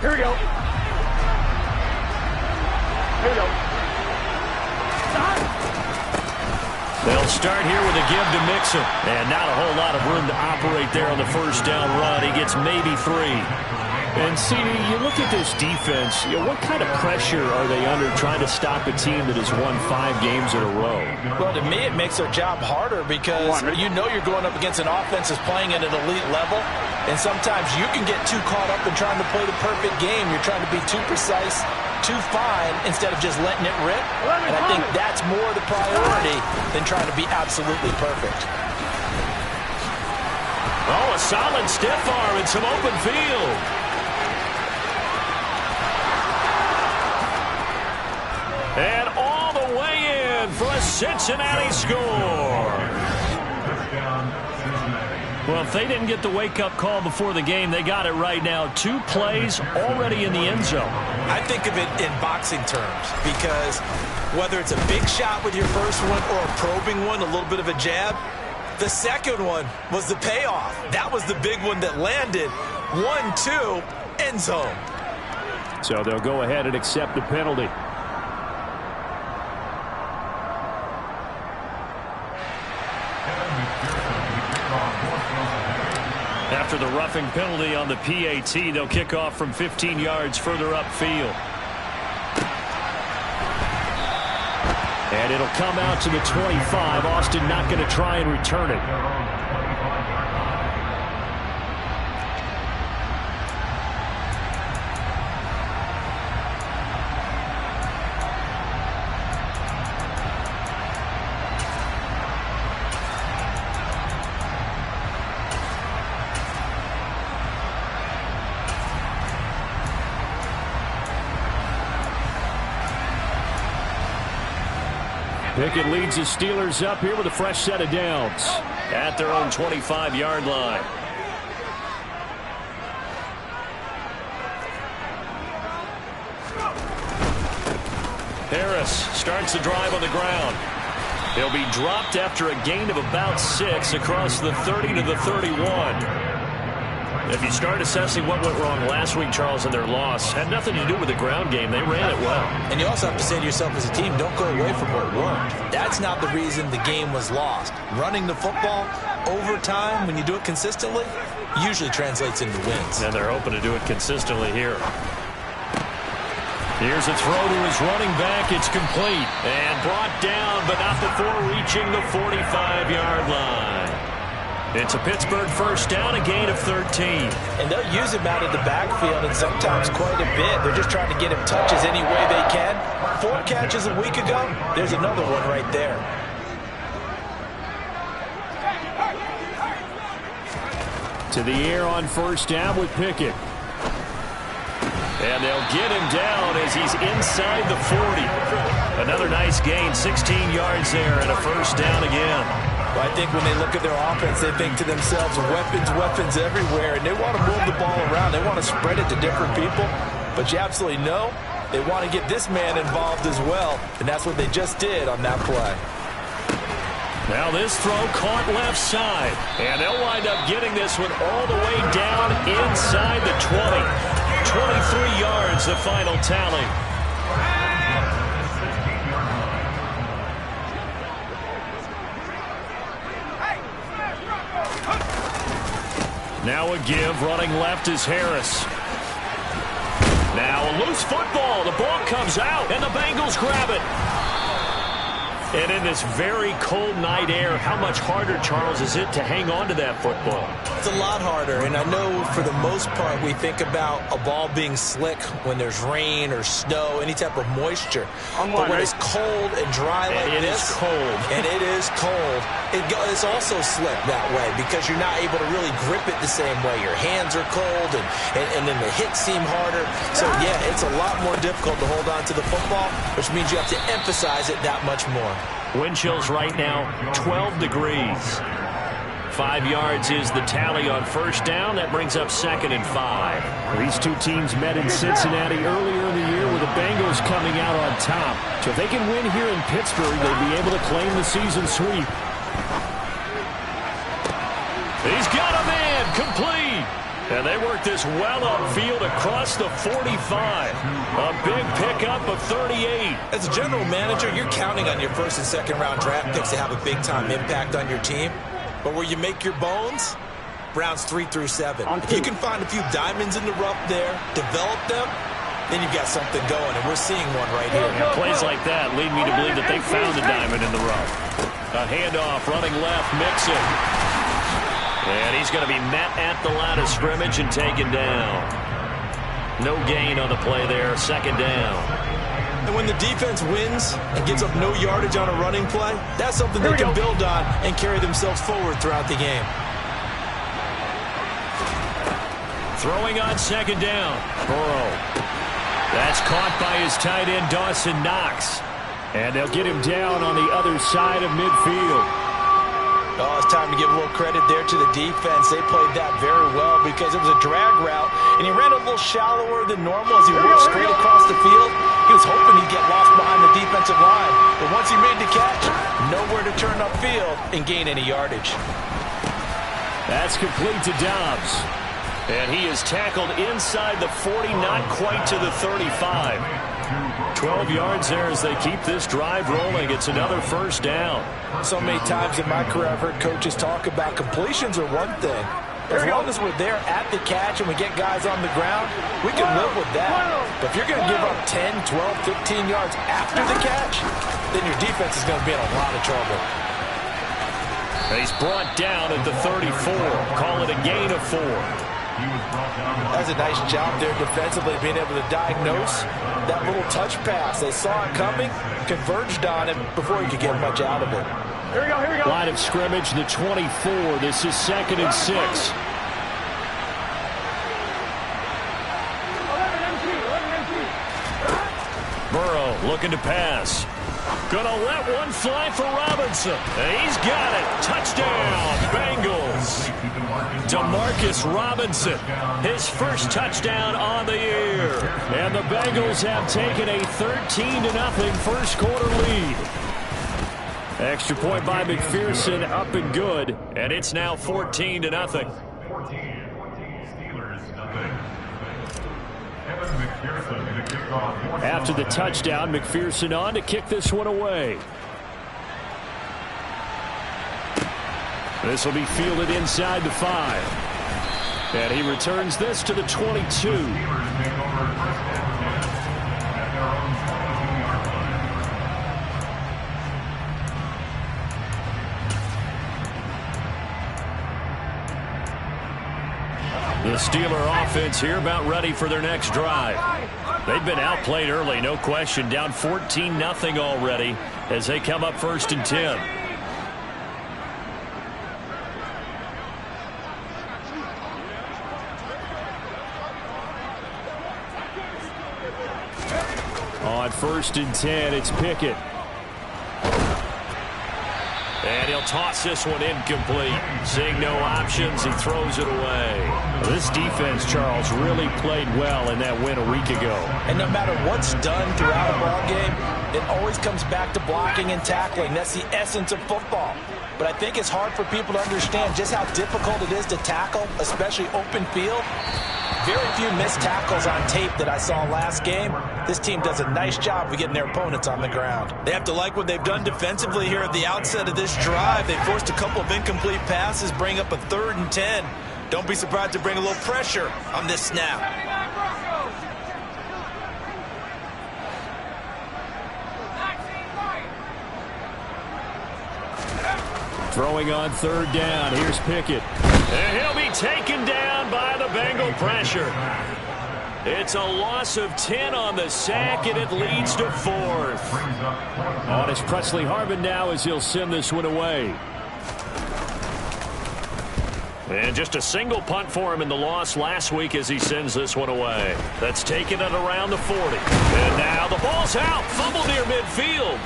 Here we go. Here we go. They'll start here with a give to Mixon. And not a whole lot of room to operate there on the first down run. He gets maybe 3. And, CD, you look at this defense, what kind of pressure are they under trying to stop a team that has won 5 games in a row? Well, to me, it makes their job harder because you know you're going up against an offense that's playing at an elite level, and sometimes you can get too caught up in trying to play the perfect game. You're trying to be too precise, too fine, instead of just letting it rip. And I think that's more the priority than trying to be absolutely perfect. Oh, a solid stiff arm and some open field. And all the way in for a Cincinnati score. Well, if they didn't get the wake-up call before the game, they got it right now. 2 plays already in the end zone. I think of it in boxing terms because whether it's a big shot with your first one or a probing one, a little bit of a jab, the second one was the payoff. That was the big one that landed. 1-2, end zone. So they'll go ahead and accept the penalty. After the roughing penalty on the PAT, they'll kick off from 15 yards further upfield. And it'll come out to the 25. Austin not going to try and return it. Pickett leads the Steelers up here with a fresh set of downs at their own 25-yard line. Harris starts the drive on the ground. He'll be dropped after a gain of about 6 across the 30 to the 31. If you start assessing what went wrong last week, Charles, in their loss, had nothing to do with the ground game. They ran it well. And you also have to say to yourself as a team, don't go away from what worked. That's not the reason the game was lost. Running the football over time, when you do it consistently, usually translates into wins. And they're open to do it consistently here. Here's a throw to his running back. It's complete. And brought down, but not before reaching the 45-yard line. It's a Pittsburgh first down, a gain of 13. And they'll use him out of the backfield, and sometimes quite a bit. They're just trying to get him touches any way they can. 4 catches a week ago. There's another one right there. To the air on first down with Pickett. And they'll get him down as he's inside the 40. Another nice gain, 16 yards there, and a first down again. Well, I think when they look at their offense, they think to themselves, weapons everywhere, and they want to move the ball around. They want to spread it to different people, but you absolutely know they want to get this man involved as well, and that's what they just did on that play. Now this throw caught left side, and they'll wind up getting this one all the way down inside the 20. 23 yards, the final tally. Now a give, running left is Harris. Now a loose football. The ball comes out, and the Bengals grab it. And in this very cold night air, how much harder, Charles, is it to hang on to that football? It's a lot harder, and I know for the most part we think about a ball being slick when there's rain or snow, any type of moisture. But when it's cold and dry like this, and it is cold, it's also slick that way because you're not able to really grip it the same way. Your hands are cold, and then the hits seem harder. So, yeah, it's a lot more difficult to hold on to the football, which means you have to emphasize it that much more. Wind chills right now, 12 degrees. 5 yards is the tally on first down. That brings up 2nd and 5. These two teams met in Cincinnati earlier in the year with the Bengals coming out on top. So if they can win here in Pittsburgh, they'll be able to claim the season sweep. He's got him in, complete. And they work this well upfield across the 45. A big pickup of 38. As a general manager, you're counting on your first and second round draft picks to have a big-time impact on your team. But where you make your bones, rounds 3 through 7. If you can find a few diamonds in the rough there, develop them, then you've got something going, and we're seeing one right here. Yeah, plays like that lead me to believe that they found a diamond in the rough. A handoff, running left, Mixon. And he's going to be met at the line of scrimmage and taken down. No gain on the play there, second down. And when the defense wins and gives up no yardage on a running play, that's something they can build on and carry themselves forward throughout the game. Throwing on second down. Burrow. That's caught by his tight end, Dawson Knox. And they'll get him down on the other side of midfield. Oh, it's time to give a little credit there to the defense. They played that very well because it was a drag route, and he ran a little shallower than normal as he worked straight across the field. He was hoping he'd get lost behind the defensive line, but once he made the catch, nowhere to turn upfield and gain any yardage. That's complete to Dobbs. And he is tackled inside the 40, not quite to the 35. 12 yards there as they keep this drive rolling. It's another first down. So many times in my career I've heard coaches talk about completions are one thing. As long as we're there at the catch and we get guys on the ground, we can live with that. But if you're going to give up 10, 12, 15 yards after the catch, then your defense is going to be in a lot of trouble. He's brought down at the 34. Call it a gain of 4. That's a nice job there defensively, being able to diagnose that little touch pass. They saw it coming, converged on him before he could get much out of it. Here we go. Line of scrimmage, the 24. This is 2nd and 6. Burrow looking to pass. Gonna let one fly for Robinson. He's got it. Touchdown, Bengals. Demarcus Robinson, his first touchdown on the year. And the Bengals have taken a 13-0 first quarter lead. Extra point by McPherson, up and good. And it's now 14-0. After the touchdown, McPherson on to kick this one away. This will be fielded inside the 5. And he returns this to the 22. The Steeler offense here about ready for their next drive. They've been outplayed early, no question. Down 14-0 already as they come up 1st and 10. On 1st and 10, it's Pickett. And he'll toss this one incomplete. Seeing no options, he throws it away. This defense, Charles, really played well in that win a week ago. And no matter what's done throughout a ball game, it always comes back to blocking and tackling. That's the essence of football. But I think it's hard for people to understand just how difficult it is to tackle, especially open field. Very few missed tackles on tape that I saw last game. This team does a nice job of getting their opponents on the ground. They have to like what they've done defensively here at the outset of this drive. They forced a couple of incomplete passes, bring up a 3rd and 10. Don't be surprised to bring a little pressure on this snap. Throwing on 3rd down. Here's Pickett. And he'll be taken down by the Bengal pressure. It's a loss of 10 on the sack, and it leads to 4th. On is Presley Harvin now as he'll send this one away. And just a single punt for him in the loss last week as he sends this one away. That's taken at around the 40. And now the ball's out. Fumble near midfield.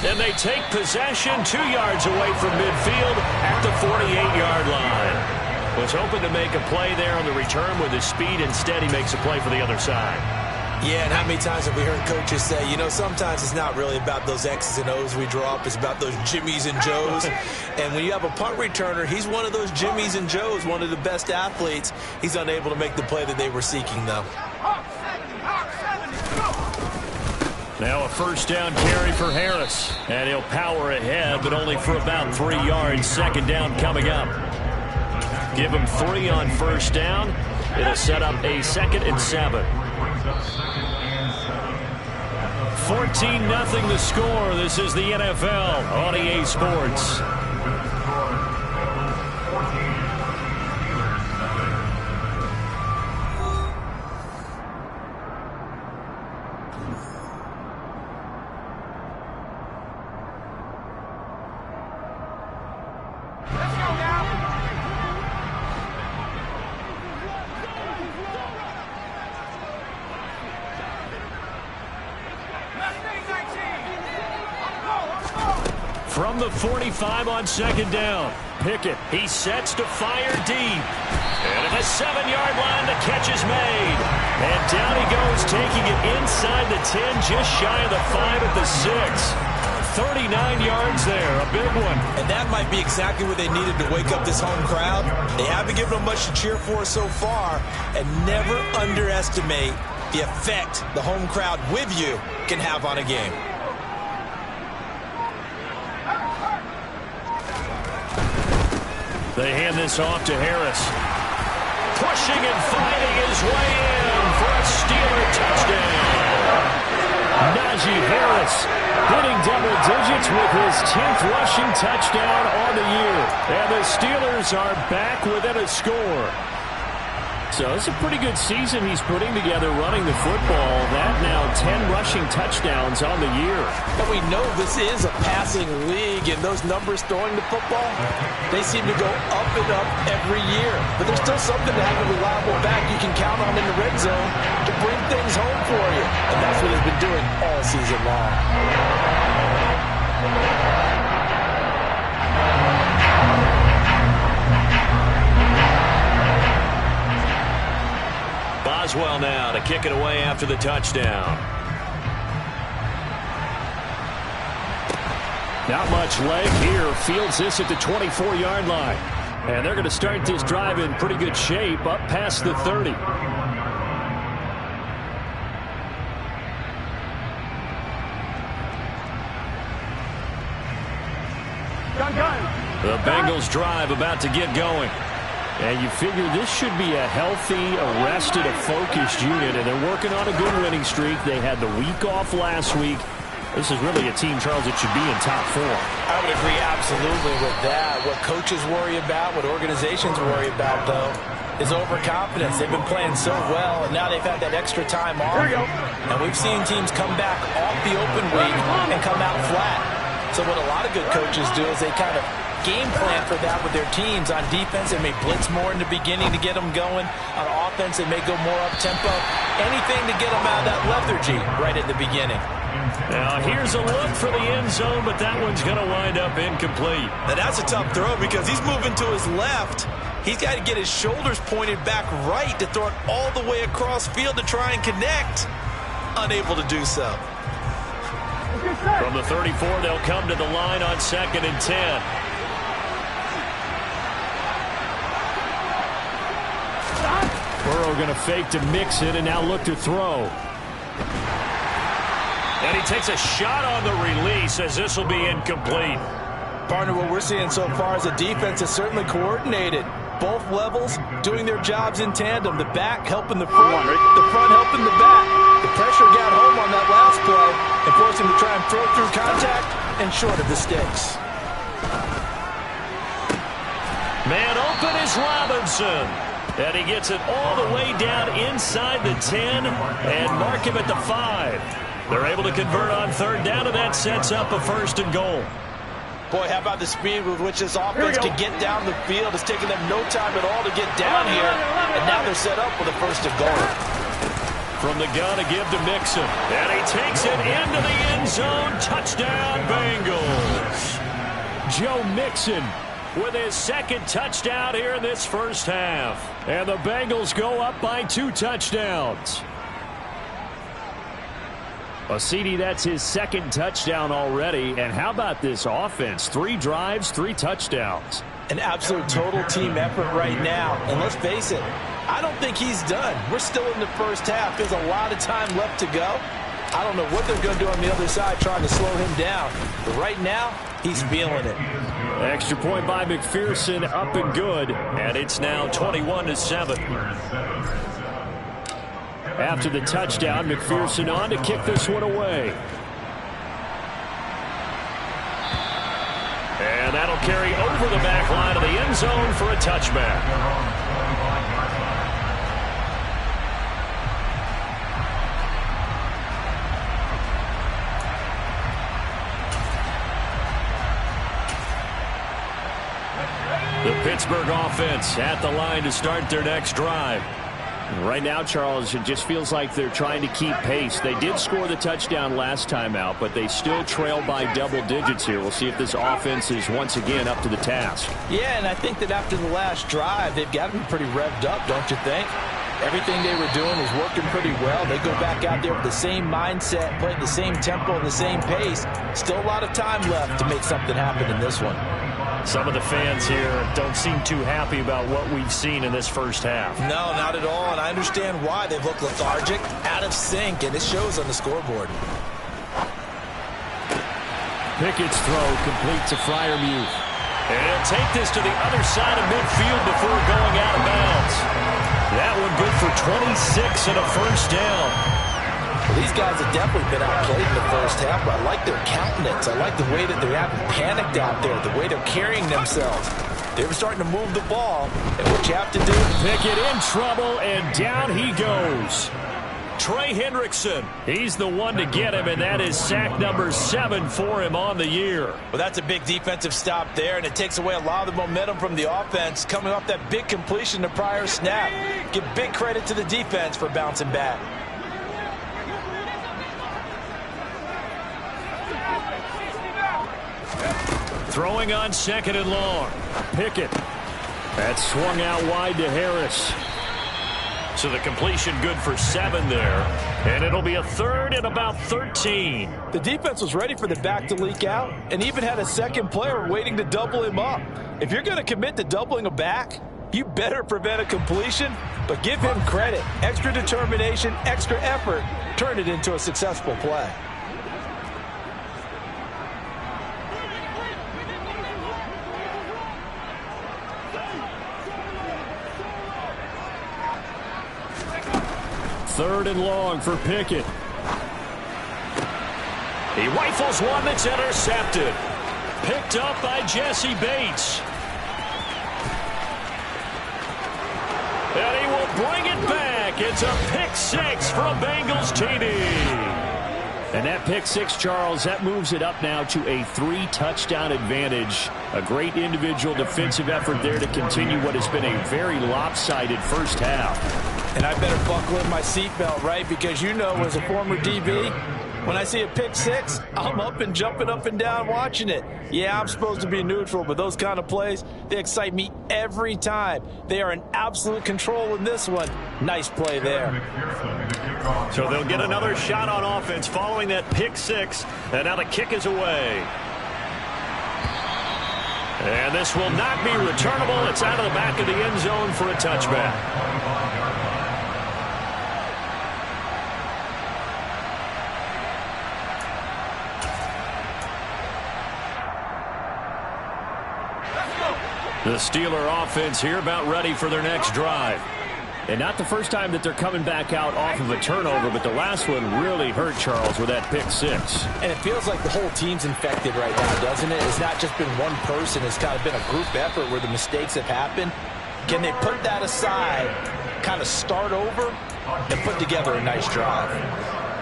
And they take possession 2 yards away from midfield at the 48-yard line. Was hoping to make a play there on the return with his speed. Instead, he makes a play for the other side. Yeah, and how many times have we heard coaches say, you know, sometimes it's not really about those X's and O's we draw up. It's about those Jimmies and Joes. And when you have a punt returner, he's one of those Jimmies and Joes, one of the best athletes. He's unable to make the play that they were seeking, though. Now a first down carry for Harris. And he'll power ahead, but only for about 3 yards. Second down coming up. Give him 3 on first down. It'll set up a 2nd and 7. 14-0 the score. This is the NFL on EA Sports. From the 45 on second down. Pickett, he sets to fire deep. And at the 7-yard line, the catch is made. And down he goes, taking it inside the 10, just shy of the 5 at the 6. 39 yards there, a big one. And that might be exactly what they needed to wake up this home crowd. They haven't given them much to cheer for so far. And never underestimate the effect the home crowd with you can have on a game. They hand this off to Harris. Pushing and fighting his way in for a Steeler touchdown. Najee Harris hitting double digits with his 10th rushing touchdown on the year. And the Steelers are back within a score. So it's a pretty good season he's putting together running the football. That now 10 rushing touchdowns on the year. And we know this is a passing league, and those numbers throwing the football, they seem to go up and up every year. But there's still something to have a reliable back you can count on in the red zone to bring things home for you. And that's what he's been doing all season long. Boswell now to kick it away after the touchdown. Not much leg here. Fields this at the 24-yard line. And they're going to start this drive in pretty good shape up past the 30. The Bengals drive about to get going. And you figure this should be a healthy, arrested, a focused unit. And they're working on a good winning streak. They had the week off last week. This is really a team, Charles, that should be in top 4. I would agree absolutely with that. What coaches worry about, what organizations worry about, though, is overconfidence. They've been playing so well, and now they've had that extra time off. And we've seen teams come back off the open week and come out flat. So what a lot of good coaches do is they kind of game plan for that with their teams. On defense, they may blitz more in the beginning to get them going. On offense, they may go more up-tempo. Anything to get them out of that lethargy right at the beginning. Now, here's a look for the end zone, but that one's going to wind up incomplete. Now, that's a tough throw because he's moving to his left. He's got to get his shoulders pointed back right to throw it all the way across field to try and connect. Unable to do so. From the 34, they'll come to the line on 2nd and 10. Burrow going to fake to mix it and now look to throw. And he takes a shot on the release as this will be incomplete. Partner, what we're seeing so far is the defense is certainly coordinated. Both levels doing their jobs in tandem. The back helping the front helping the back. The pressure got home on that last play and forced him to try and throw through contact and short of the sticks. Man open is Robinson. And he gets it all the way down inside the 10 and mark him at the 5. They're able to convert on 3rd down, and that sets up a 1st and goal. Boy, how about the speed with which this offense can get down the field? It's taking them no time at all to get down here, and now they're set up with a 1st and goal. From the gun to give to Mixon, and he takes it into the end zone. Touchdown, Bengals. Joe Mixon with his 2nd touchdown here in this first half. And the Bengals go up by 2 touchdowns. Well, CD, that's his second touchdown already. And how about this offense? 3 drives, 3 touchdowns. An absolute total team effort right now. And let's face it, I don't think he's done. We're still in the first half. There's a lot of time left to go. I don't know what they're going to do on the other side trying to slow him down. But right now, he's feeling it. Extra point by McPherson, up and good. And it's now 21-7. After the touchdown, McPherson on to kick this one away. And that'll carry over the back line of the end zone for a touchback. The Pittsburgh offense at the line to start their next drive. Right now, Charles, it just feels like they're trying to keep pace. They did score the touchdown last time out, but they still trail by double digits here. We'll see if this offense is once again up to the task. Yeah, and I think that after the last drive, they've got to be pretty revved up, don't you think? Everything they were doing was working pretty well. They go back out there with the same mindset, playing the same tempo and the same pace. Still a lot of time left to make something happen in this one. Some of the fans here don't seem too happy about what we've seen in this first half. No, not at all, and I understand why. They've looked lethargic, out of sync, and it shows on the scoreboard. Pickett's throw complete to Freiermuth. And he'll take this to the other side of midfield before going out of bounds. That one good for 26 and a first down. Well, these guys have definitely been outplayed in the first half, but I like their countenance. I like the way that they haven't panicked out there, the way they're carrying themselves. They're starting to move the ball, and what you have to do... Pickett in trouble, and down he goes. Trey Hendrickson, he's the one to get him, and that is sack number 7 for him on the year. Well, that's a big defensive stop there, and it takes away a lot of the momentum from the offense coming off that big completion the prior snap. Give big credit to the defense for bouncing back. Throwing on 2nd and long. Pickett. That swung out wide to Harris. So the completion good for 7 there. And it'll be a 3rd and about 13. The defense was ready for the back to leak out and even had a second player waiting to double him up. If you're going to commit to doubling a back, you better prevent a completion, but give him credit. Extra determination, extra effort, turn it into a successful play. Third and long for Pickett. He rifles one that's intercepted. Picked up by Jesse Bates. And he will bring it back. It's a pick 6 for a Bengals TD. And that pick 6, Charles, that moves it up now to a 3-touchdown advantage. A great individual defensive effort there to continue what has been a very lopsided first half. And I better buckle in my seatbelt, right? Because you know, as a former DB, when I see a pick 6, I'm up and jumping up and down watching it. Yeah, I'm supposed to be neutral, but those kind of plays, they excite me every time. They are in absolute control in this one. Nice play there. So they'll get another shot on offense following that pick 6, and now the kick is away. And this will not be returnable. It's out of the back of the end zone for a touchback. The Steeler offense here about ready for their next drive. And not the first time that they're coming back out off of a turnover, but the last one really hurt Charles with that pick 6. And it feels like the whole team's infected right now, doesn't it? It's not just been one person. It's kind of been a group effort where the mistakes have happened. Can they put that aside, kind of start over, and put together a nice drive?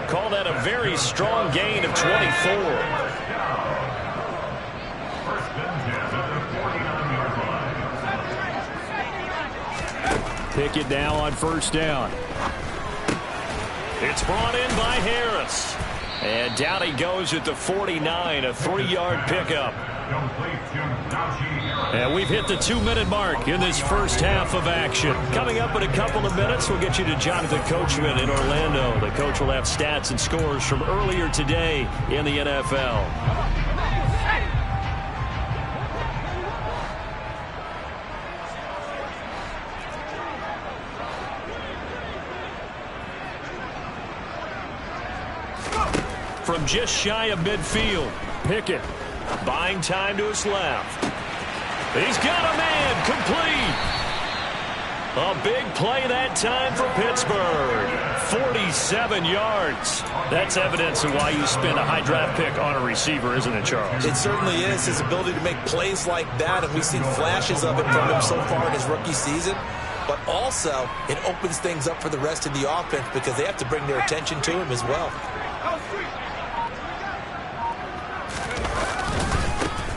Call that a very strong gain of 24. Pickett now on first down. It's brought in by Harris. And down he goes at the 49, a 3-yard pickup. And we've hit the 2-minute mark in this first half of action. Coming up in a couple of minutes, we'll get you to Jonathan Coachman in Orlando. The coach will have stats and scores from earlier today in the NFL. From just shy of midfield, Pickett buying time to his left. He's got a man complete. A big play that time for Pittsburgh. 47 yards. That's evidence of why you spend a high draft pick on a receiver, isn't it, Charles? It certainly is. His ability to make plays like that, and we've seen flashes of it from him so far in his rookie season. But also, it opens things up for the rest of the offense because they have to bring their attention to him as well.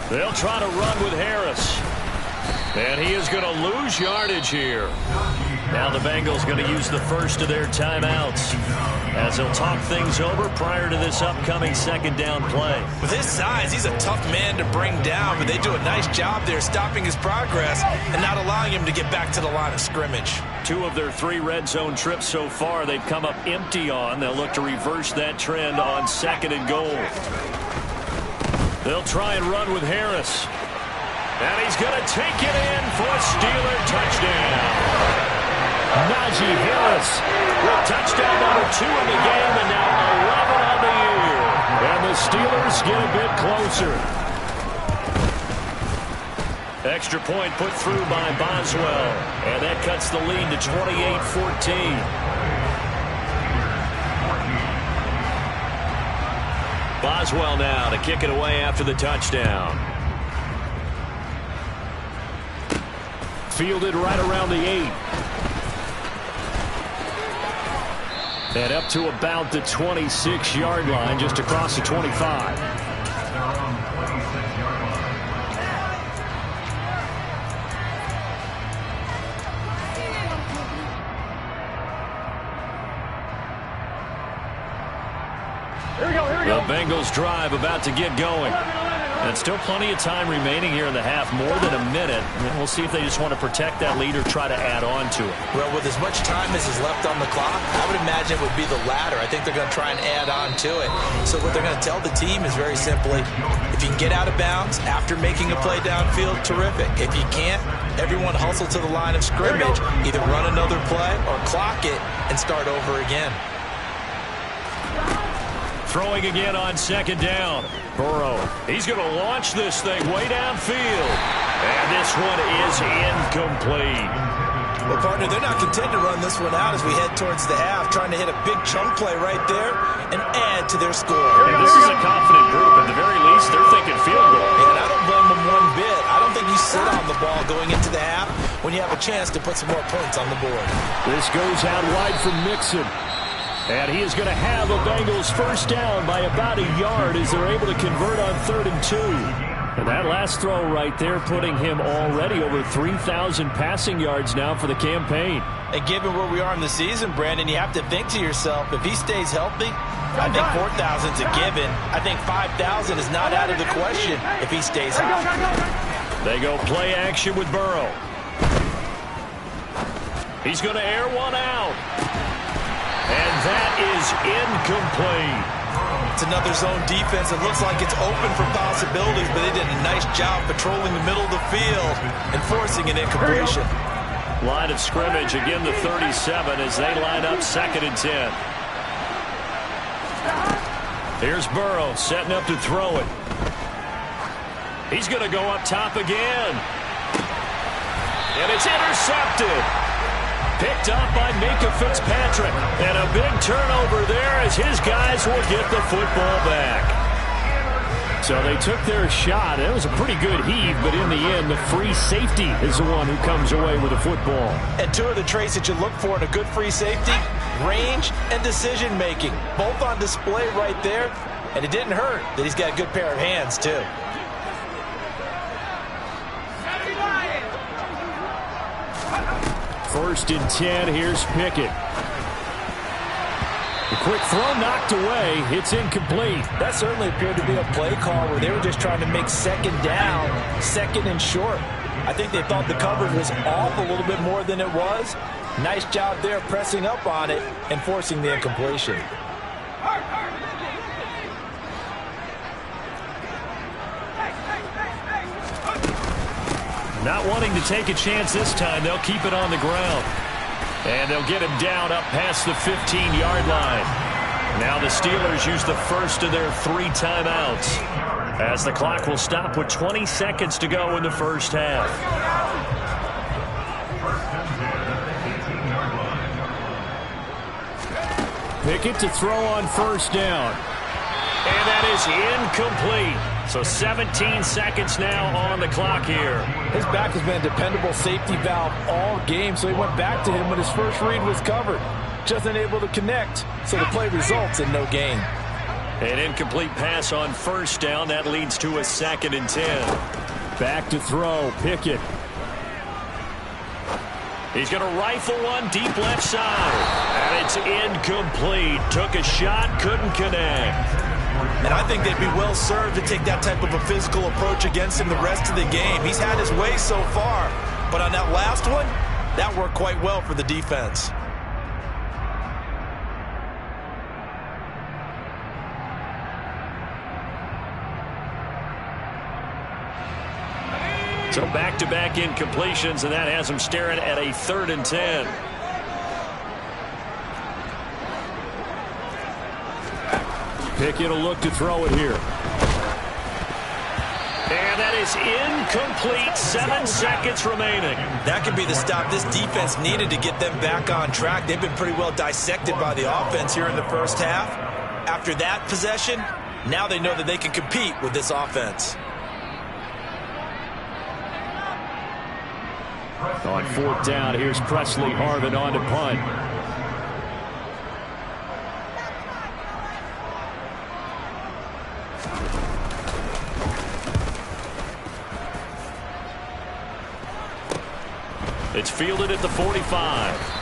They'll try to run with Harris. And he is going to lose yardage here. Now the Bengals going to use the first of their timeouts as they'll talk things over prior to this upcoming second down play. With his size, he's a tough man to bring down, but they do a nice job there stopping his progress and not allowing him to get back to the line of scrimmage. 2 of their 3 red zone trips so far they've come up empty on. They'll look to reverse that trend on 2nd and goal. They'll try and run with Harris. And he's going to take it in for a Steeler touchdown. Najee Harris with touchdown number 2 in the game and now 11 on the year. And the Steelers get a bit closer. Extra point put through by Boswell. And that cuts the lead to 28-14. Boswell now to kick it away after the touchdown. Fielded right around the 8. And up to about the 26-yard line, just across the 25. The Bengals drive about to get going. And still plenty of time remaining here in the half, more than a minute. And we'll see if they just want to protect that lead or try to add on to it. Well, with as much time as is left on the clock, I would imagine it would be the latter. I think they're going to try and add on to it. So what they're going to tell the team is very simply, if you can get out of bounds after making a play downfield, terrific. If you can't, everyone hustle to the line of scrimmage, either run another play or clock it and start over again. Throwing again on 2nd down. Burrow. He's going to launch this thing way downfield. And this one is incomplete. Well, partner, they're not content to run this one out as we head towards the half, trying to hit a big chunk play right there and add to their score. And this is a confident group. At the very least, they're thinking field goal. And I don't blame them one bit. I don't think you sit on the ball going into the half when you have a chance to put some more points on the board. This goes out wide for Mixon. And he is going to have a Bengals first down by about a yard as they're able to convert on 3rd and 2. And that last throw right there putting him already over 3,000 passing yards now for the campaign. And given where we are in the season, Brandon, you have to think to yourself, if he stays healthy, I think 4,000 is a given. I think 5,000 is not out of the question if he stays hot. They go play action with Burrow. He's going to air one out. And that is incomplete. It's another zone defense. It looks like it's open for possibilities, but they did a nice job patrolling the middle of the field and forcing an incompletion. Line of scrimmage, again the 37 as they line up 2nd and 10. Here's Burrow setting up to throw it. He's going to go up top again. And it's intercepted. Picked up by Minkah Fitzpatrick. And a big turnover there as his guys will get the football back. So they took their shot. It was a pretty good heave, but in the end, the free safety is the one who comes away with the football. And 2 of the traits that you look for in a good free safety, range and decision-making. Both on display right there. And it didn't hurt that he's got a good pair of hands, too. First and 10, here's Pickett. The quick throw knocked away. It's incomplete. That certainly appeared to be a play call where they were just trying to make 2nd down, 2nd and short. I think they thought the coverage was off a little bit more than it was. Nice job there pressing up on it and forcing the incompletion. Not wanting to take a chance this time, they'll keep it on the ground. And they'll get him down up past the 15-yard line. Now the Steelers use the first of their 3 timeouts, as the clock will stop with 20 seconds to go in the first half. Pickett to throw on first down. And that is incomplete. So 17 seconds now on the clock here. His back has been a dependable safety valve all game, so he went back to him when his first read was covered. Just unable to connect, so the play results in no gain. An incomplete pass on first down. That leads to a 2nd and 10. Back to throw, Pickett. He's going to rifle one deep left side. And it's incomplete. Took a shot, couldn't connect. And I think they'd be well served to take that type of a physical approach against him the rest of the game. He's had his way so far, but on that last one, that worked quite well for the defense. So back-to-back incompletions, and that has him staring at a 3rd and 10. Pickett will look to throw it here. And that is incomplete. 7 seconds remaining. That could be the stop this defense needed to get them back on track. They've been pretty well dissected by the offense here in the first half. After that possession, now they know that they can compete with this offense. On 4th down, here's Presley Harvin on to punt. It's fielded at the 45.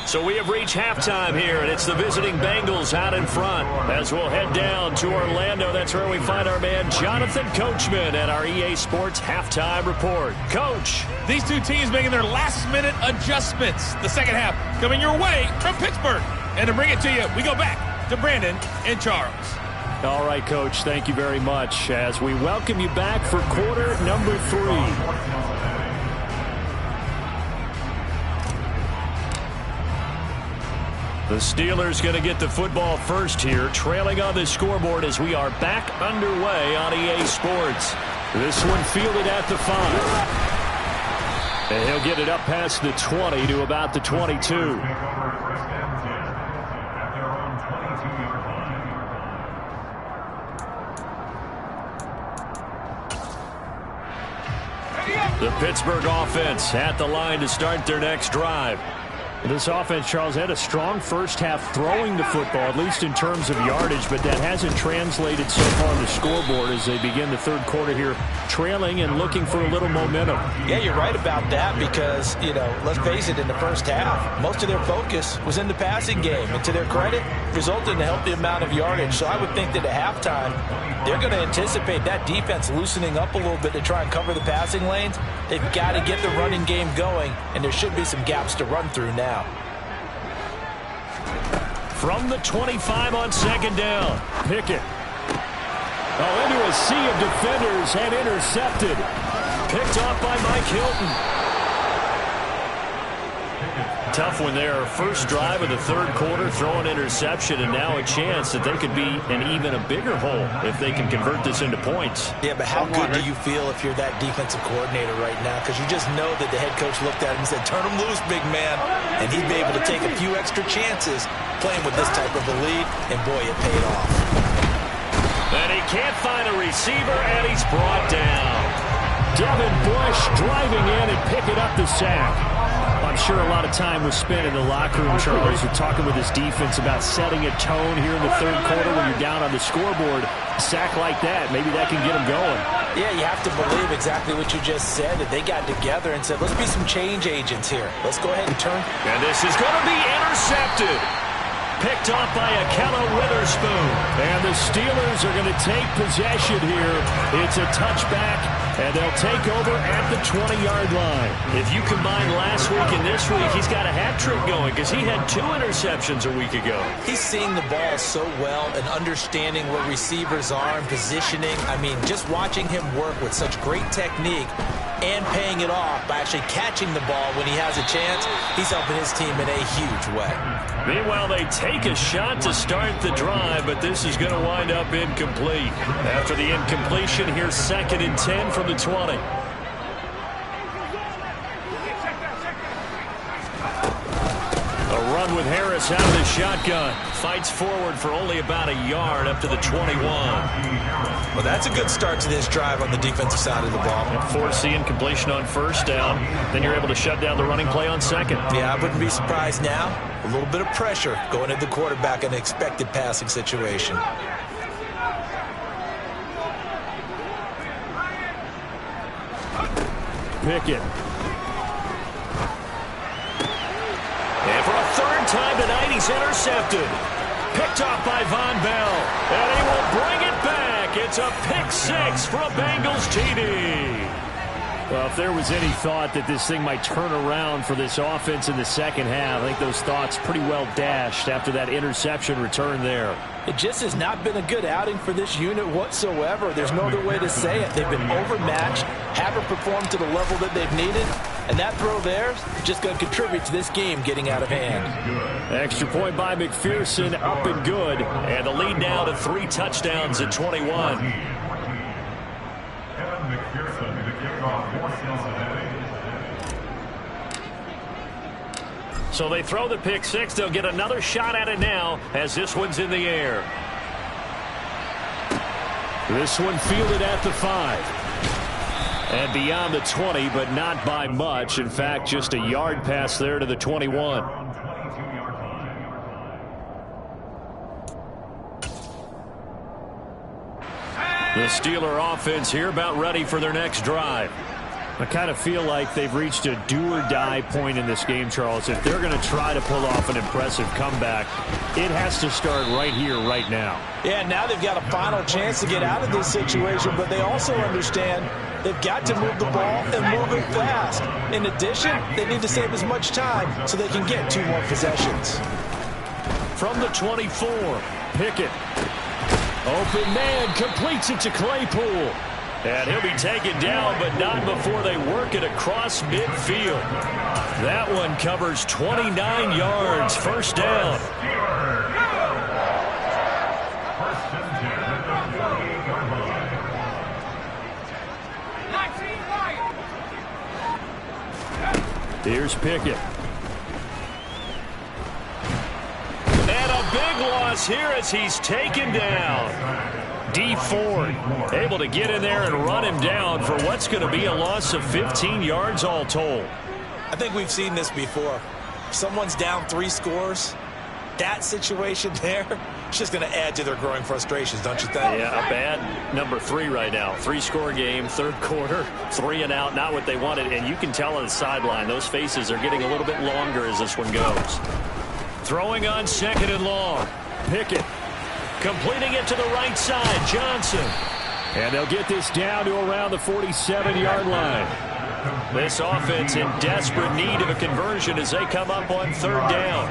So we have reached halftime here, and it's the visiting Bengals out in front. As we'll head down to Orlando, that's where we find our man Jonathan Coachman at our EA Sports Halftime Report. Coach. These two teams making their last-minute adjustments. The second half coming your way from Pittsburgh. And to bring it to you, we go back to Brandon and Charles. All right, Coach, thank you very much as we welcome you back for quarter number 3. The Steelers going to get the football first here, trailing on the scoreboard as we are back underway on EA Sports. This one fielded at the 5. And he'll get it up past the 20 to about the 22. The Pittsburgh offense at the line to start their next drive. This offense, Charles, had a strong first half throwing the football, at least in terms of yardage, but that hasn't translated so far on the scoreboard as they begin the third quarter here, trailing and looking for a little momentum. Yeah, you're right about that because, you know, let's face it, in the first half, most of their focus was in the passing game. And to their credit, resulted in a healthy amount of yardage. So I would think that at halftime, they're going to anticipate that defense loosening up a little bit to try and cover the passing lanes. They've got to get the running game going, and there should be some gaps to run through now. From the 25 on second down, Pickett. Oh, into a sea of defenders and intercepted. Picked off by Mike Hilton. Tough one there. First drive of the third quarter, throw an interception, and now a chance that they could be in even a bigger hole if they can convert this into points. Yeah, but how good do you feel if you're that defensive coordinator right now? Because you just know that the head coach looked at him and said, turn him loose, big man. And he'd be able to take a few extra chances playing with this type of a lead, and boy, it paid off. And he can't find a receiver, and he's brought down. Devin Bush driving in and picking up the sack. I'm sure a lot of time was spent in the locker room, Charles, with talking with his defense about setting a tone here in the third quarter when you're down on the scoreboard. A sack like that, maybe that can get them going. Yeah, you have to believe exactly what you just said, that they got together and said, let's be some change agents here. Let's go ahead and turn. And this is going to be intercepted. Picked off by Ahkello Witherspoon. And the Steelers are going to take possession here. It's a touchback And they'll take over at the 20-yard line. If you combine last week and this week, he's got a hat trick going because he had 2 interceptions a week ago. He's seeing the ball so well and understanding where receivers are and positioning. I mean, just watching him work with such great technique and paying it off by actually catching the ball when he has a chance, he's helping his team in a huge way. Meanwhile, they take a shot to start the drive, but this is going to wind up incomplete. After the incompletion, here's 2nd and 10 from the 20. A run with Harris out of the shotgun. Fights forward for only about a yard up to the 21. Well, that's a good start to this drive on the defensive side of the ball. Force the incompletion on 1st down. Then you're able to shut down the running play on 2nd. Yeah, I wouldn't be surprised now. A little bit of pressure going at the quarterback in an expected passing situation. Pickett. And for a 3rd time tonight, he's intercepted. Picked off by Von Bell. And he will bring it back. It's a pick 6 for a Bengals TD. Well, if there was any thought that this thing might turn around for this offense in the second half, I think those thoughts pretty well dashed after that interception return there. It just has not been a good outing for this unit whatsoever. There's no other way to say it. They've been overmatched, haven't performed to the level that they've needed, and that throw there is just going to contribute to this game getting out of hand. Extra point by McPherson, up and good, and the lead now to 3 touchdowns at 21. So they throw the pick 6. They'll get another shot at it now as this one's in the air. This one fielded at the 5. And beyond the 20, but not by much. In fact, just a yard pass there to the 21. The Steeler offense here about ready for their next drive. I kind of feel like they've reached a do-or-die point in this game, Charles. If they're going to try to pull off an impressive comeback, it has to start right here, right now. Yeah, now they've got a final chance to get out of this situation, but they also understand they've got to move the ball and move it fast. In addition, they need to save as much time so they can get 2 more possessions. From the 24, Pickett. Open man, completes it to Claypool. And he'll be taken down, but not before they work it across midfield. That one covers 29 yards. 1st down. Here's Pickett. And a big loss here as he's taken down. D. Ford able to get in there and run him down for what's going to be a loss of 15 yards all told. I think we've seen this before. Someone's down 3 scores. That situation there, it's just going to add to their growing frustrations, don't you think? Yeah, a bad number 3 right now. 3-score game, 3rd quarter, 3 and out, not what they wanted. And you can tell on the sideline, those faces are getting a little bit longer as this one goes. Throwing on 2nd and long. Pickett. Completing it to the right side, Johnson. And they'll get this down to around the 47-yard line. This offense in desperate need of a conversion as they come up on 3rd down.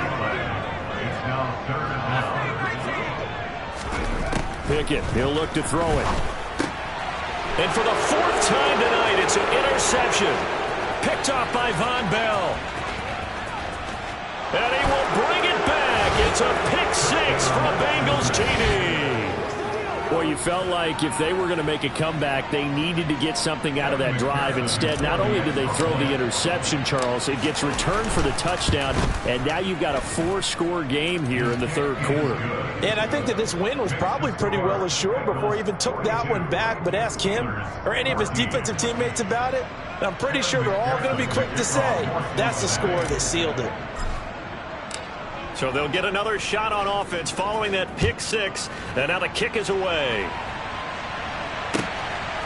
Pickett, he'll look to throw it. And for the 4th time tonight, it's an interception. Picked off by Von Bell. And he will bring it back. It's a pick 6 for a Bengals TD. Boy, you felt like if they were going to make a comeback, they needed to get something out of that drive. Instead, not only did they throw the interception, Charles, it gets returned for the touchdown, and now you've got a 4-score game here in the 3rd quarter. And I think that this win was probably pretty well assured before he even took that one back, but ask him or any of his defensive teammates about it, and I'm pretty sure they're all going to be quick to say that's the score that sealed it. So they'll get another shot on offense following that pick 6. And now the kick is away.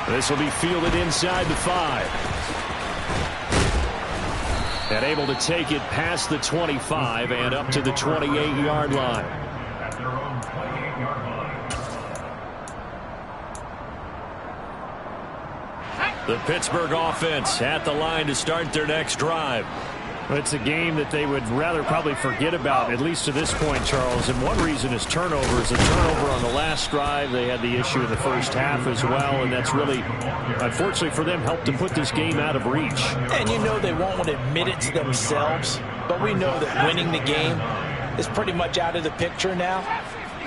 This will be fielded inside the 5. And able to take it past the 25 and up to the 28-yard line. The Pittsburgh offense at the line to start their next drive. It's a game that they would rather probably forget about, at least to this point, Charles. And one reason is turnovers. A turnover on the last drive. They had the issue in the first half as well, and that's really, unfortunately for them, helped to put this game out of reach. And you know they won't want to admit it to themselves, but we know that winning the game is pretty much out of the picture now.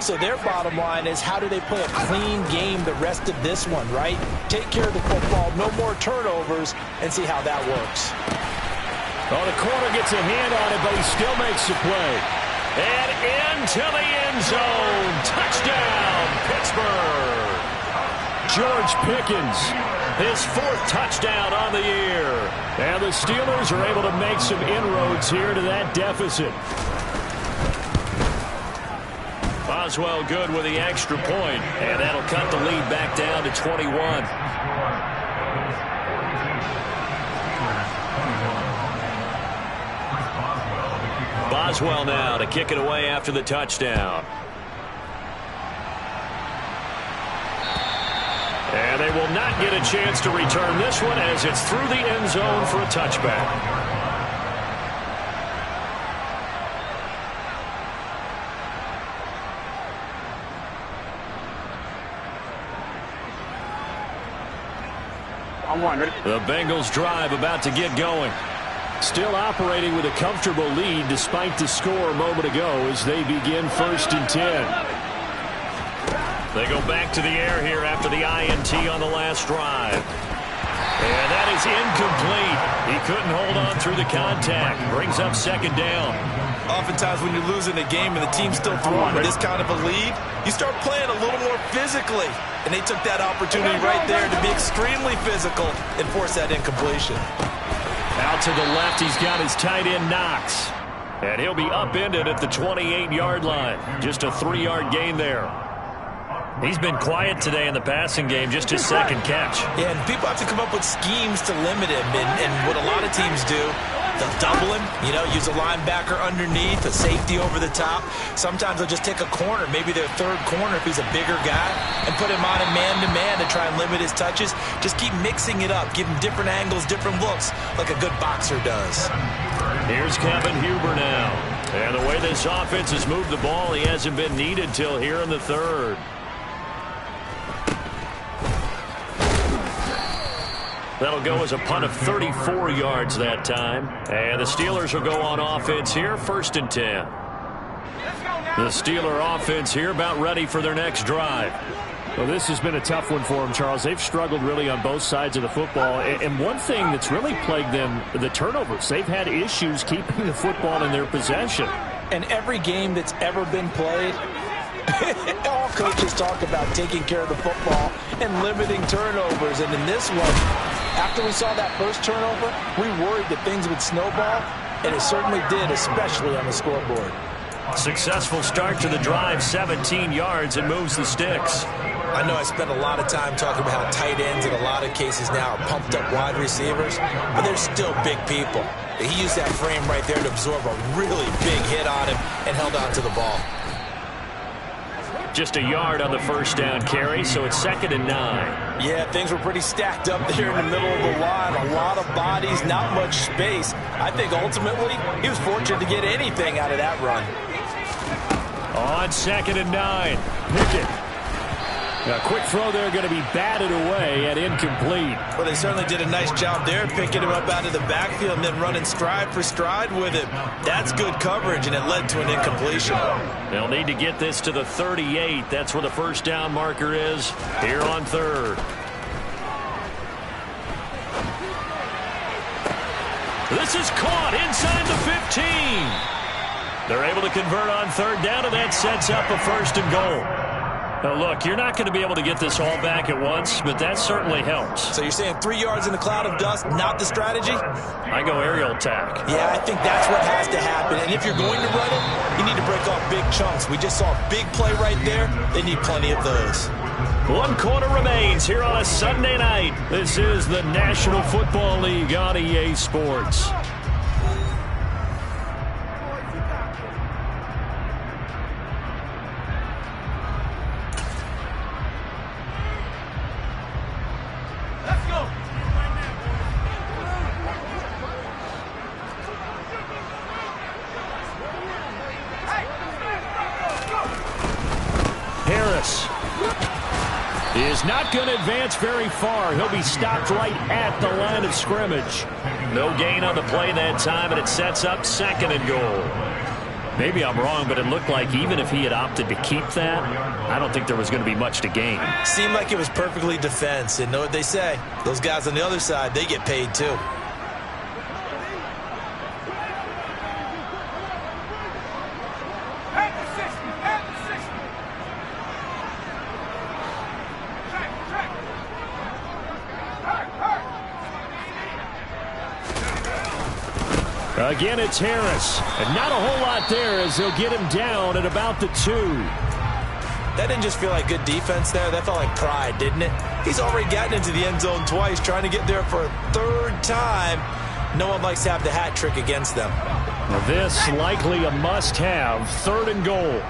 So their bottom line is, how do they play a clean game the rest of this one, right? Take care of the football, no more turnovers, and see how that works. Oh, the corner gets a hand on it, but he still makes the play. And into the end zone. Touchdown, Pittsburgh. George Pickens, his 4th touchdown on the year. And the Steelers are able to make some inroads here to that deficit. Boswell good with the extra point, and that'll cut the lead back down to 21. Boswell now to kick it away after the touchdown. And they will not get a chance to return this one as it's through the end zone for a touchback. The Bengals drive about to get going. Still operating with a comfortable lead despite the score a moment ago as they begin 1st and 10. They go back to the air here after the INT on the last drive. And that is incomplete. He couldn't hold on through the contact. Brings up 2nd down. Oftentimes when you're losing a game and the team's still throwing with this kind of a lead, you start playing a little more physically. And they took that opportunity right there to be extremely physical and force that incompletion. Out to the left, he's got his tight end, Knox. And he'll be upended at the 28-yard line. Just a 3-yard gain there. He's been quiet today in the passing game, just his 2nd catch. Yeah, and people have to come up with schemes to limit him. And what a lot of teams do, they'll double him, use a linebacker underneath, a safety over the top. Sometimes they'll just take a corner, maybe their 3rd corner if he's a bigger guy, and put him on a man-to-man to try and limit his touches. Just keep mixing it up, give him different angles, different looks, like a good boxer does. Here's Kevin Huber now. And the way this offense has moved the ball, he hasn't been needed till here in the 3rd. That'll go as a punt of 34 yards that time. And the Steelers will go on offense here, 1st and 10. The Steeler offense here about ready for their next drive. Well, this has been a tough one for them, Charles. They've struggled really on both sides of the football. And one thing that's really plagued them, the turnovers. They've had issues keeping the football in their possession. And every game that's ever been played, all coaches talk about taking care of the football and limiting turnovers. And in this one, after we saw that first turnover, we worried that things would snowball, and it certainly did, especially on the scoreboard. Successful start to the drive, 17 yards, and moves the sticks. I know I spent a lot of time talking about how tight ends in a lot of cases now are pumped up wide receivers, but they're still big people. He used that frame right there to absorb a really big hit on him and held on to the ball. Just a yard on the 1st down carry, so it's 2nd and 9. Yeah, things were pretty stacked up there in the middle of the line. A lot of bodies, not much space. I think ultimately he was fortunate to get anything out of that run. On 2nd and 9, Pickett. A quick throw there going to be batted away and incomplete. Well, they certainly did a nice job there, picking him up out of the backfield and then running stride for stride with him. That's good coverage, and it led to an incompletion. They'll need to get this to the 38. That's where the 1st down marker is here on 3rd. This is caught inside the 15. They're able to convert on 3rd down, and that sets up a 1st and goal. Now, look, you're not going to be able to get this all back at once, but that certainly helps. So you're saying 3 yards in a cloud of dust, not the strategy? I go aerial attack. Yeah, I think that's what has to happen. And if you're going to run it, you need to break off big chunks. We just saw a big play right there. They need plenty of those. 1 quarter remains here on a Sunday night. This is the National Football League on EA Sports. He's not going to advance very far. He'll be stopped right at the line of scrimmage. No gain on the play that time, and it sets up 2nd and goal. Maybe I'm wrong, but it looked like even if he had opted to keep that, I don't think there was going to be much to gain. Seemed like it was perfectly defense. And know what they say? Those guys on the other side, they get paid too. Again, it's Harris. And not a whole lot there as they'll get him down at about the 2. That didn't just feel like good defense there. That felt like pride, didn't it? He's already gotten into the end zone twice, trying to get there for a 3rd time. No one likes to have the hat trick against them. Now this likely a must-have. 3rd and goal.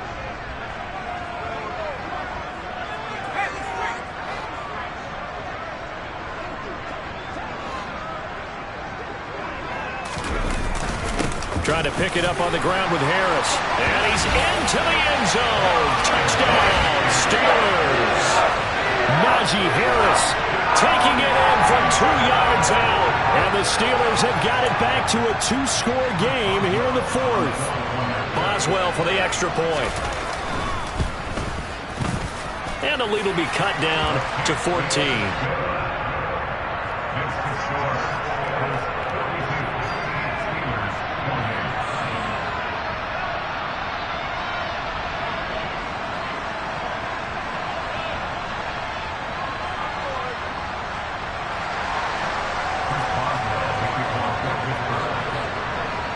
Trying to pick it up on the ground with Harris. And he's into the end zone. Touchdown, Steelers. Najee Harris taking it in from 2 yards out. And the Steelers have got it back to a 2-score game here in the 4th. Boswell for the extra point. And the lead will be cut down to 14.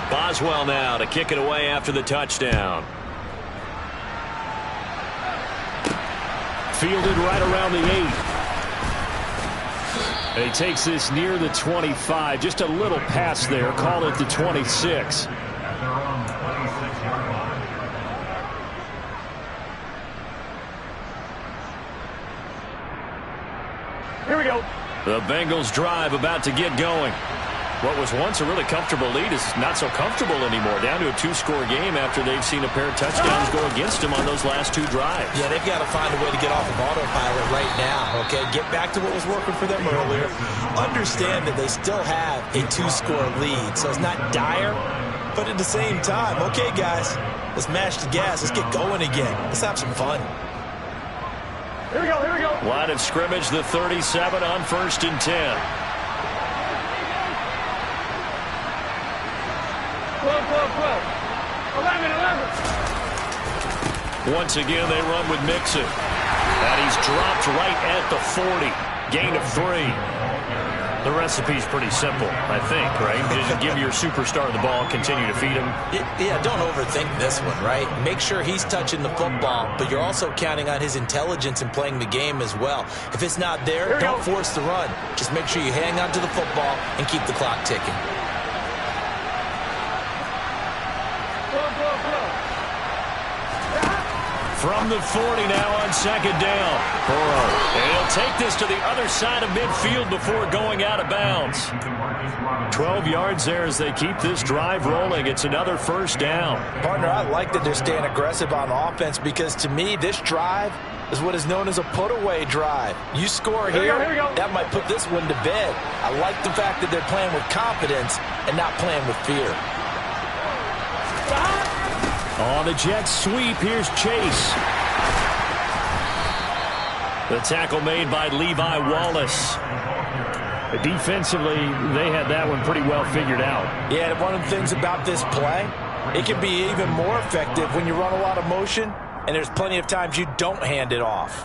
Boswell now to kick it away after the touchdown. Fielded right around the 8. And he takes this near the 25. Just a little pass there. Call it the 26. Here we go. The Bengals drive about to get going. What was once a really comfortable lead is not so comfortable anymore. Down to a 2-score game after they've seen a pair of touchdowns go against them on those last 2 drives. Yeah, they've got to find a way to get off of autopilot right now, okay? Get back to what was working for them earlier. Understand that they still have a 2-score lead, so it's not dire, but at the same time, okay, guys, let's mash the gas. Let's get going again. Let's have some fun. Here we go, here we go. Line of scrimmage, the 37 on 1st and 10. 11. Once again, they run with Mixon. And he's dropped right at the 40. Gain of 3. The recipe's pretty simple, I think, right? Just give your superstar the ball, continue to feed him. Yeah, don't overthink this one, right? Make sure he's touching the football, but you're also counting on his intelligence in playing the game as well. If it's not there, don't force the run. Just make sure you hang on to the football and keep the clock ticking. From the 40 now on 2nd down. Burrow. And he'll take this to the other side of midfield before going out of bounds. 12 yards there as they keep this drive rolling. It's another 1st down. Partner, I like that they're staying aggressive on offense because to me, this drive is what is known as a put-away drive. You score here, that might put this one to bed. I like the fact that they're playing with confidence and not playing with fear. On the jet sweep, here's Chase. The tackle made by Levi Wallace. Defensively, they had that one pretty well figured out. Yeah, one of the things about this play, it can be even more effective when you run a lot of motion, and there's plenty of times you don't hand it off.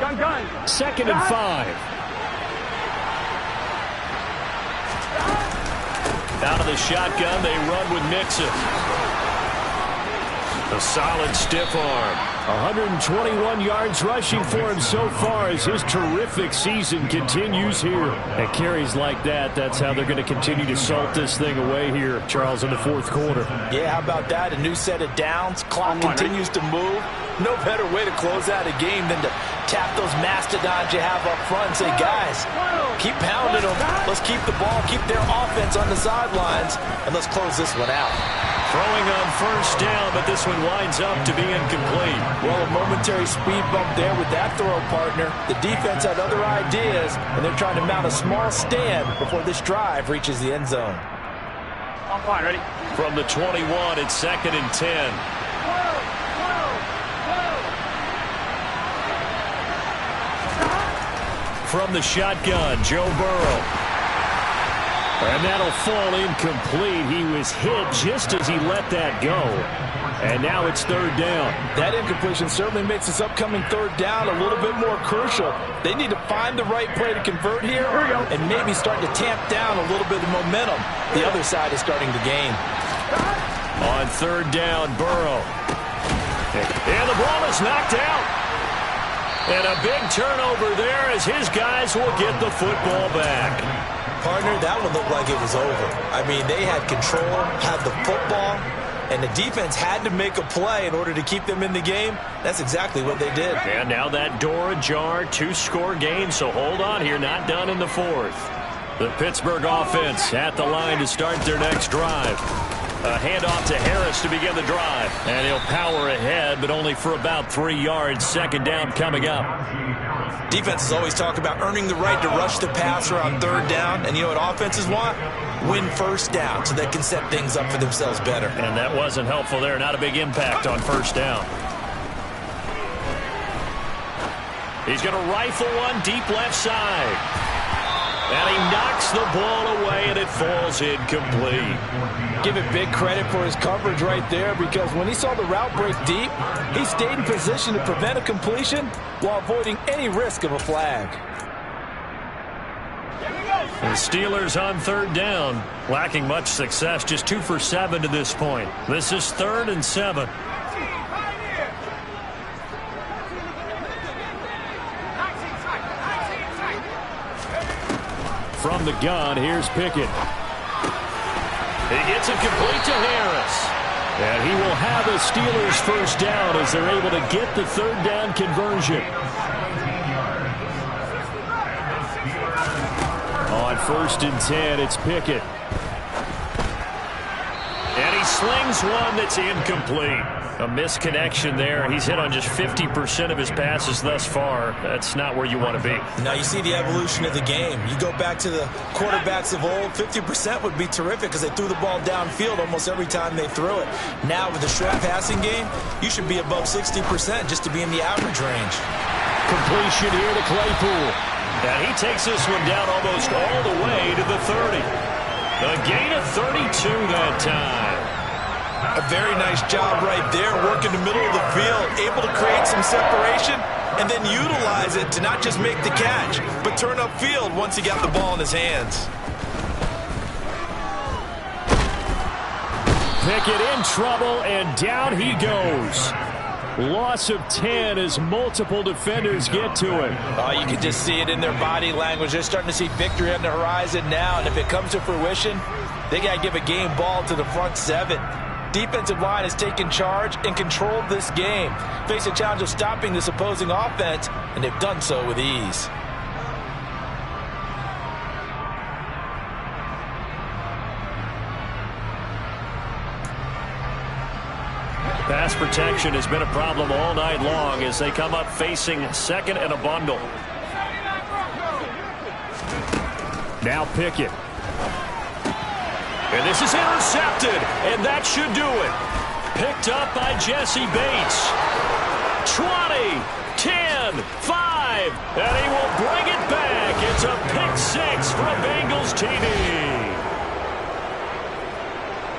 Gun. 2nd and 5. Out of the shotgun, they run with Mixon. A solid stiff arm. 121 yards rushing for him so far as his terrific season continues here. At carries like that, that's how they're going to continue to salt this thing away here, Charles, in the 4th quarter. Yeah, how about that? A new set of downs. Clock continues to move. No better way to close out a game than to tap those mastodons you have up front and say, guys, keep pounding them. Let's keep the ball, keep their offense on the sidelines, and let's close this one out. Throwing on first down, but this one winds up to be incomplete. Well, a momentary speed bump there with that throw, partner. The defense had other ideas, and they're trying to mount a small stand before this drive reaches the end zone. I'm fine, ready? From the 21, it's 2nd and 10. From the shotgun, Joe Burrow. And that'll fall incomplete. He was hit just as he let that go. And now it's 3rd down. That incompletion certainly makes this upcoming 3rd down a little bit more crucial. They need to find the right play to convert here and maybe start to tamp down a little bit of momentum. The other side is starting to gain. On 3rd down, Burrow. And the ball is knocked out. And a big turnover there as his guys will get the football back. Partner, that one looked like it was over. I mean, they had control, had the football, and the defense had to make a play in order to keep them in the game. That's exactly what they did. And now that door ajar, 2-score game, so hold on here, not done in the 4th. The Pittsburgh offense at the line to start their next drive. A handoff to Harris to begin the drive. And he'll power ahead, but only for about 3 yards. 2nd down coming up. Defenses always talk about earning the right to rush the passer on 3rd down. And you know what offenses want? Win 1st down so they can set things up for themselves better. And that wasn't helpful there. Not a big impact on 1st down. He's going to rifle one deep left side. And he knocks the ball away, and it falls incomplete. Give it big credit for his coverage right there, because when he saw the route break deep, he stayed in position to prevent a completion while avoiding any risk of a flag. The Steelers on 3rd down, lacking much success, just 2 for 7 to this point. This is 3rd and 7. From the gun, here's Pickett. He gets it complete to Harris. And he will have a Steelers 1st down as they're able to get the 3rd down conversion. On 1st and 10, it's Pickett. And he slings one that's incomplete. A misconnection there. He's hit on just 50% of his passes thus far. That's not where you want to be. Now you see the evolution of the game. You go back to the quarterbacks of old, 50% would be terrific because they threw the ball downfield almost every time they threw it. Now with the short passing game, you should be above 60% just to be in the average range. Completion here to Claypool. And he takes this one down almost all the way to the 30. A gain of 32 that time. A very nice job right there, working the middle of the field, able to create some separation and then utilize it to not just make the catch, but turn upfield once he got the ball in his hands. Pickett in trouble, and down he goes. Loss of 10 as multiple defenders get to him. Oh, you can just see it in their body language. They're starting to see victory on the horizon now, and if it comes to fruition, they got to give a game ball to the front 7. Defensive line has taken charge and controlled this game. Face a challenge of stopping this opposing offense, and they've done so with ease. Pass protection has been a problem all night long as they come up facing 2nd and a bundle. Now Pickett. And this is intercepted, and that should do it. Picked up by Jesse Bates. 20, 10, 5, and he will bring it back. It's a pick-6 for a Bengals TD.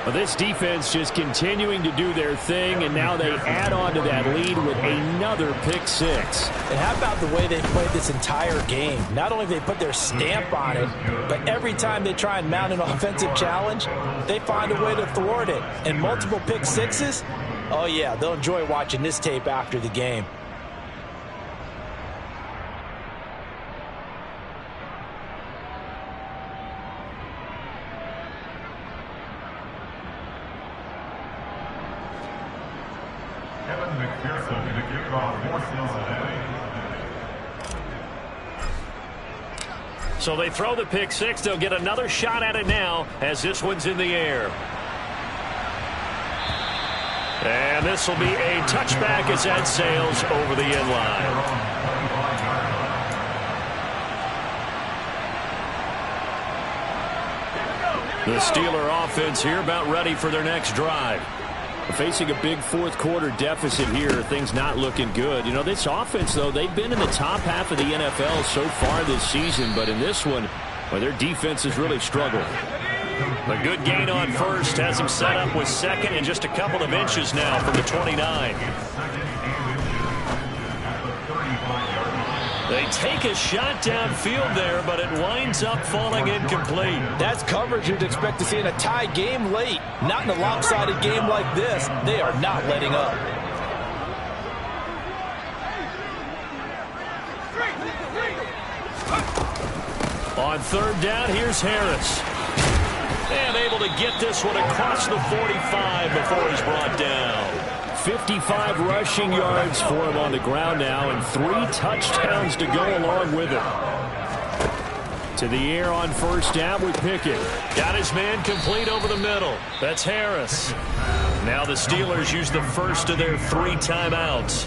Well, this defense just continuing to do their thing, and now they add on to that lead with another pick-6. And how about the way they played this entire game? Not only have they put their stamp on it, but every time they try and mount an offensive challenge, they find a way to thwart it. And multiple pick-6s, oh yeah, they'll enjoy watching this tape after the game. So they throw the pick-6. They'll get another shot at it now as this one's in the air. And this will be a touchback as that sails over the end line. The Steeler offense here about ready for their next drive. Facing a big fourth quarter deficit here, things not looking good. You know, this offense, though, they've been in the top half of the NFL so far this season, but in this one, well, their defense has really struggled. A good gain on first has him set up with second and just a couple of inches now from the 29. They take a shot downfield there, but it winds up falling incomplete. That's coverage you'd expect to see in a tie game late. Not in a lopsided game like this. They are not letting up. On third down, here's Harris. And able to get this one across the 45 before he's brought down. 55 rushing yards for him on the ground now, and 3 touchdowns to go along with it. To the air on first down with Pickett. Got his man complete over the middle. That's Harris. Now the Steelers use the first of their 3 timeouts,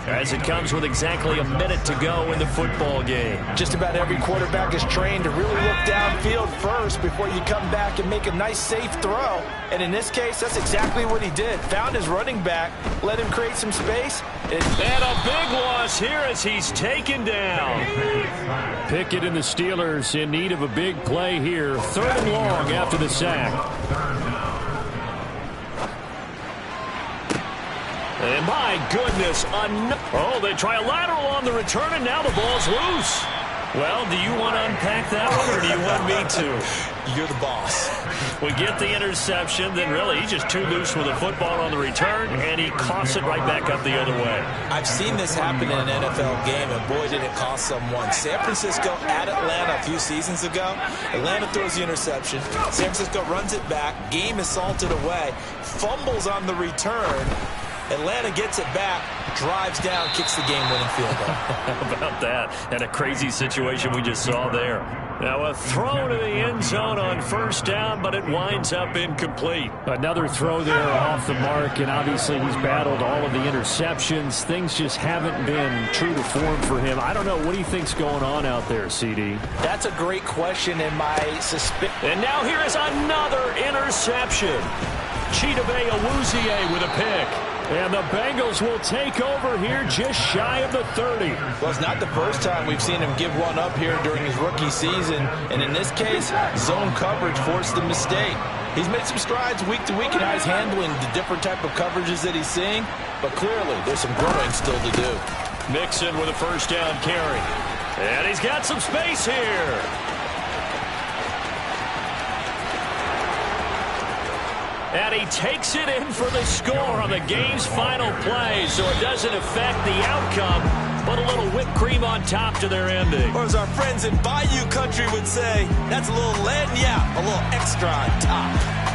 as it comes with exactly a minute to go in the football game. Just about every quarterback is trained to really look downfield first before you come back and make a nice safe throw. And in this case, that's exactly what he did. Found his running back, let him create some space. And a big loss here as he's taken down. Pickett and the Steelers in need of a big play here. 3rd and long after the sack. And my goodness, they try a lateral on the return, and now the ball's loose. Well, do you want to unpack that one, or do you want me to? You're the boss. We get the interception, then really he's just too loose with the football on the return, and he coughs it right back up the other way. I've seen this happen in an NFL game, and boy, did it cost someone. San Francisco at Atlanta a few seasons ago. Atlanta throws the interception. San Francisco runs it back. Game is salted away. Fumbles on the return. Atlanta gets it back, drives down, kicks the game-winning field goal. How about that? And a crazy situation we just saw there. Now a throw to the end zone on first down, but it winds up incomplete. Another throw there off the mark, and obviously he's battled all of the interceptions. Things just haven't been true to form for him. I don't know. What do you think's going on out there, CD? That's a great question, and my suspicion. And now here is another interception. Chidobe Awuzie with a pick. And the Bengals will take over here just shy of the 30. Well, it's not the first time we've seen him give one up here during his rookie season. And in this case, zone coverage forced the mistake. He's made some strides week to week in how he's handling the different type of coverages that he's seeing. But clearly, there's some growing still to do. Mixon with a first down carry. And he's got some space here. And he takes it in for the score on the game's final play, so it doesn't affect the outcome, but a little whipped cream on top to their ending. Or as our friends in Bayou Country would say, that's a little lagniappe, a little extra on top.